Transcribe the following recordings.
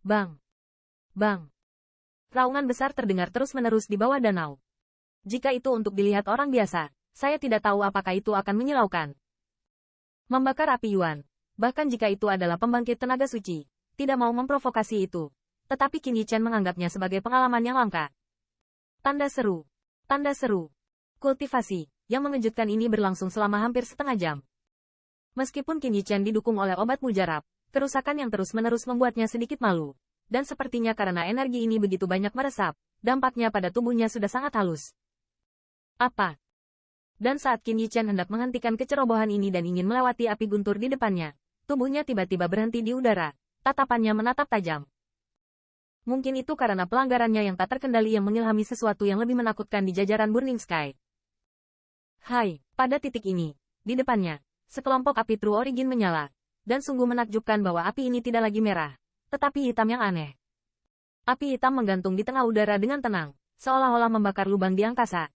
Bang! Bang! Raungan besar terdengar terus-menerus di bawah danau. Jika itu untuk dilihat orang biasa, saya tidak tahu apakah itu akan menyilaukan. Membakar api Yuan, bahkan jika itu adalah pembangkit tenaga suci, tidak mau memprovokasi itu. Tetapi Qin Yichen menganggapnya sebagai pengalaman yang langka. Tanda seru. Tanda seru. Kultivasi, yang mengejutkan ini berlangsung selama hampir setengah jam. Meskipun Qin Yichen didukung oleh obat mujarab, kerusakan yang terus-menerus membuatnya sedikit malu. Dan sepertinya karena energi ini begitu banyak meresap, dampaknya pada tubuhnya sudah sangat halus. Apa? Dan saat Qin Yichen hendak menghentikan kecerobohan ini dan ingin melewati api guntur di depannya, tubuhnya tiba-tiba berhenti di udara, tatapannya menatap tajam. Mungkin itu karena pelanggarannya yang tak terkendali yang mengilhami sesuatu yang lebih menakutkan di jajaran Burning Sky. Hai, pada titik ini, di depannya, sekelompok api True Origin menyala, dan sungguh menakjubkan bahwa api ini tidak lagi merah, tetapi hitam yang aneh. Api hitam menggantung di tengah udara dengan tenang, seolah-olah membakar lubang di angkasa.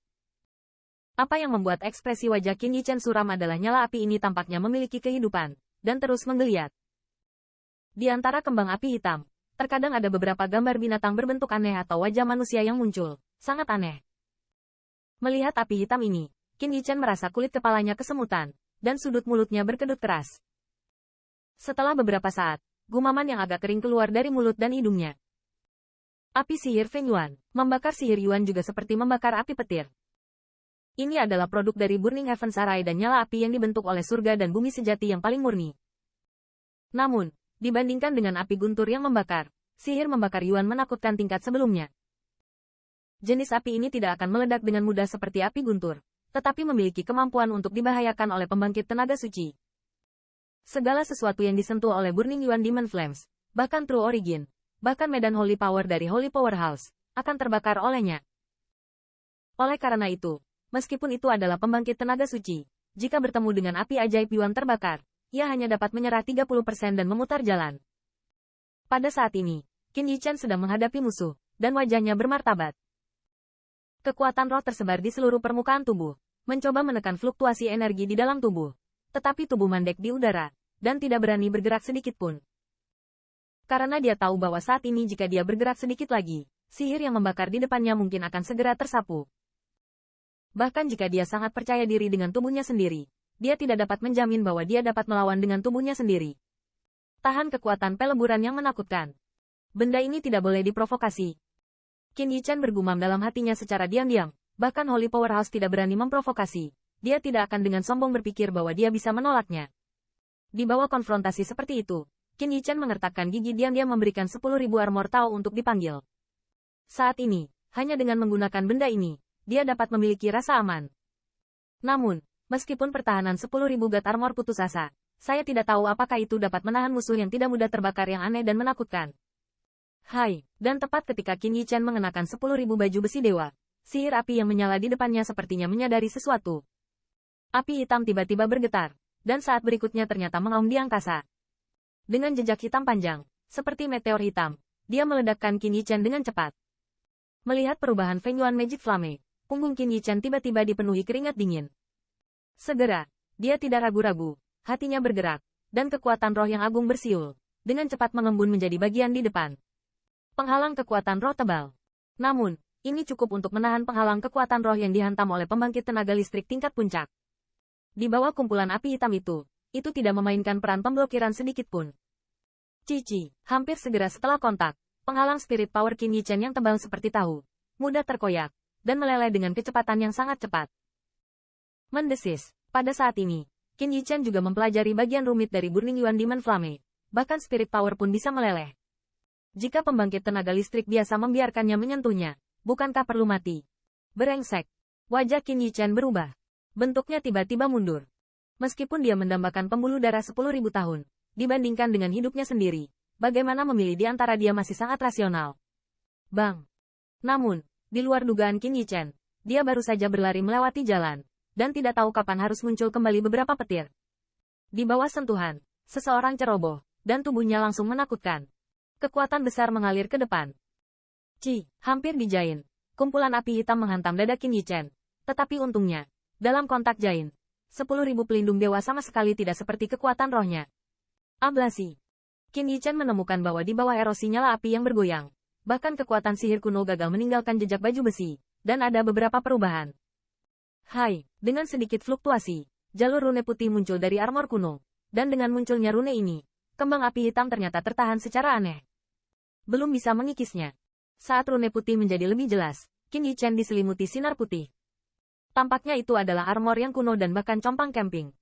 Apa yang membuat ekspresi wajah Qin Yichen suram adalah nyala api ini tampaknya memiliki kehidupan, dan terus menggeliat. Di antara kembang api hitam, terkadang ada beberapa gambar binatang berbentuk aneh atau wajah manusia yang muncul, sangat aneh. Melihat api hitam ini, Qin Yichen merasa kulit kepalanya kesemutan, dan sudut mulutnya berkedut keras. Setelah beberapa saat, gumaman yang agak kering keluar dari mulut dan hidungnya. Api sihir Feng Yuan, membakar sihir Yuan juga seperti membakar api petir. Ini adalah produk dari Burning Heaven Sarai dan nyala api yang dibentuk oleh surga dan bumi sejati yang paling murni. Namun, dibandingkan dengan api guntur yang membakar, sihir membakar Yuan menakutkan tingkat sebelumnya. Jenis api ini tidak akan meledak dengan mudah seperti api guntur, tetapi memiliki kemampuan untuk dibahayakan oleh pembangkit tenaga suci. Segala sesuatu yang disentuh oleh Burning Yuan Demon Flames, bahkan True Origin, bahkan medan Holy Power dari Holy Powerhouse, akan terbakar olehnya. Oleh karena itu, meskipun itu adalah pembangkit tenaga suci, jika bertemu dengan api ajaib Yuan terbakar, ia hanya dapat menyerah 30% dan memutar jalan. Pada saat ini, Qin Yichen sedang menghadapi musuh, dan wajahnya bermartabat. Kekuatan roh tersebar di seluruh permukaan tubuh, mencoba menekan fluktuasi energi di dalam tubuh. Tetapi tubuh mandek di udara, dan tidak berani bergerak sedikit pun. Karena dia tahu bahwa saat ini jika dia bergerak sedikit lagi, sihir yang membakar di depannya mungkin akan segera tersapu. Bahkan jika dia sangat percaya diri dengan tubuhnya sendiri, dia tidak dapat menjamin bahwa dia dapat melawan dengan tubuhnya sendiri. Tahan kekuatan peleburan yang menakutkan. Benda ini tidak boleh diprovokasi. Qin Yichen bergumam dalam hatinya secara diam-diam, bahkan Holy Powerhouse tidak berani memprovokasi. Dia tidak akan dengan sombong berpikir bahwa dia bisa menolaknya. Di bawah konfrontasi seperti itu, Qin Yichen mengertakkan gigi diam-diam memberikan 10.000 armor Tao untuk dipanggil. Saat ini, hanya dengan menggunakan benda ini, dia dapat memiliki rasa aman. Namun, meskipun pertahanan 10.000 God armor putus asa, saya tidak tahu apakah itu dapat menahan musuh yang tidak mudah terbakar yang aneh dan menakutkan. Hai, dan tepat ketika Qin Yichen mengenakan 10.000 baju besi dewa, sihir api yang menyala di depannya sepertinya menyadari sesuatu. Api hitam tiba-tiba bergetar, dan saat berikutnya ternyata mengaum di angkasa. Dengan jejak hitam panjang, seperti meteor hitam, dia meledakkan Qin Yichen dengan cepat. Melihat perubahan Feng Yuan Magic Flame, punggung Qin Yichen tiba-tiba dipenuhi keringat dingin. Segera, dia tidak ragu-ragu, hatinya bergerak, dan kekuatan roh yang agung bersiul, dengan cepat mengembun menjadi bagian di depan. Penghalang kekuatan roh tebal. Namun, ini cukup untuk menahan penghalang kekuatan roh yang dihantam oleh pembangkit tenaga listrik tingkat puncak. Di bawah kumpulan api hitam itu tidak memainkan peran pemblokiran sedikit pun. Cici, hampir segera setelah kontak, penghalang spirit power Qin Yichen yang tebal seperti tahu, mudah terkoyak, dan meleleh dengan kecepatan yang sangat cepat. Mendesis, pada saat ini, Qin Yichen juga mempelajari bagian rumit dari Burning Yuan Demon Flame, bahkan spirit power pun bisa meleleh. Jika pembangkit tenaga listrik biasa membiarkannya menyentuhnya, bukankah perlu mati? Berengsek. Wajah Qin Yichen berubah. Bentuknya tiba-tiba mundur. Meskipun dia mendambakan pembuluh darah 10.000 tahun, dibandingkan dengan hidupnya sendiri, bagaimana memilih di antara dia masih sangat rasional. Bang! Namun, di luar dugaan Qin Yichen, dia baru saja berlari melewati jalan, dan tidak tahu kapan harus muncul kembali beberapa petir. Di bawah sentuhan, seseorang ceroboh, dan tubuhnya langsung menakutkan. Kekuatan besar mengalir ke depan. Hampir dijain. Kumpulan api hitam menghantam dada Qin Yichen. Tetapi untungnya, dalam kontak jain, 10.000 pelindung dewa sama sekali tidak seperti kekuatan rohnya. Ablasi. Qin Yichen menemukan bahwa di bawah erosi nyala api yang bergoyang, bahkan kekuatan sihir kuno gagal meninggalkan jejak baju besi, dan ada beberapa perubahan. Hai, dengan sedikit fluktuasi, jalur rune putih muncul dari armor kuno, dan dengan munculnya rune ini, kembang api hitam ternyata tertahan secara aneh. Belum bisa mengikisnya. Saat rune putih menjadi lebih jelas, Qin Yichen diselimuti sinar putih. Tampaknya itu adalah armor yang kuno dan bahkan compang camping.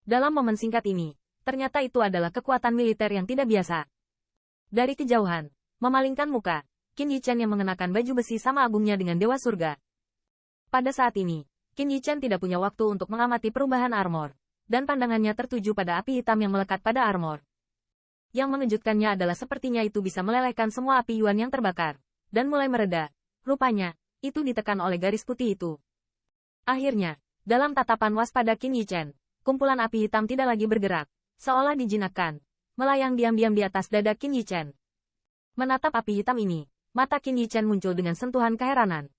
Dalam momen singkat ini, ternyata itu adalah kekuatan militer yang tidak biasa. Dari kejauhan, memalingkan muka, Qin Yichen yang mengenakan baju besi sama agungnya dengan Dewa Surga. Pada saat ini, Qin Yichen tidak punya waktu untuk mengamati perubahan armor, dan pandangannya tertuju pada api hitam yang melekat pada armor. Yang mengejutkannya adalah sepertinya itu bisa melelehkan semua api Yuan yang terbakar, dan mulai mereda. Rupanya, itu ditekan oleh garis putih itu. Akhirnya, dalam tatapan waspada Qin Yichen, kumpulan api hitam tidak lagi bergerak, seolah dijinakkan, melayang diam-diam di atas dada Qin Yichen. Menatap api hitam ini, mata Qin Yichen muncul dengan sentuhan keheranan.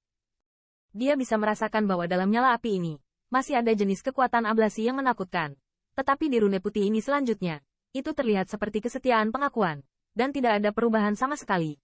Dia bisa merasakan bahwa dalam nyala api ini, masih ada jenis kekuatan ablasi yang menakutkan. Tetapi di rune putih ini selanjutnya, itu terlihat seperti kesetiaan pengakuan, dan tidak ada perubahan sama sekali.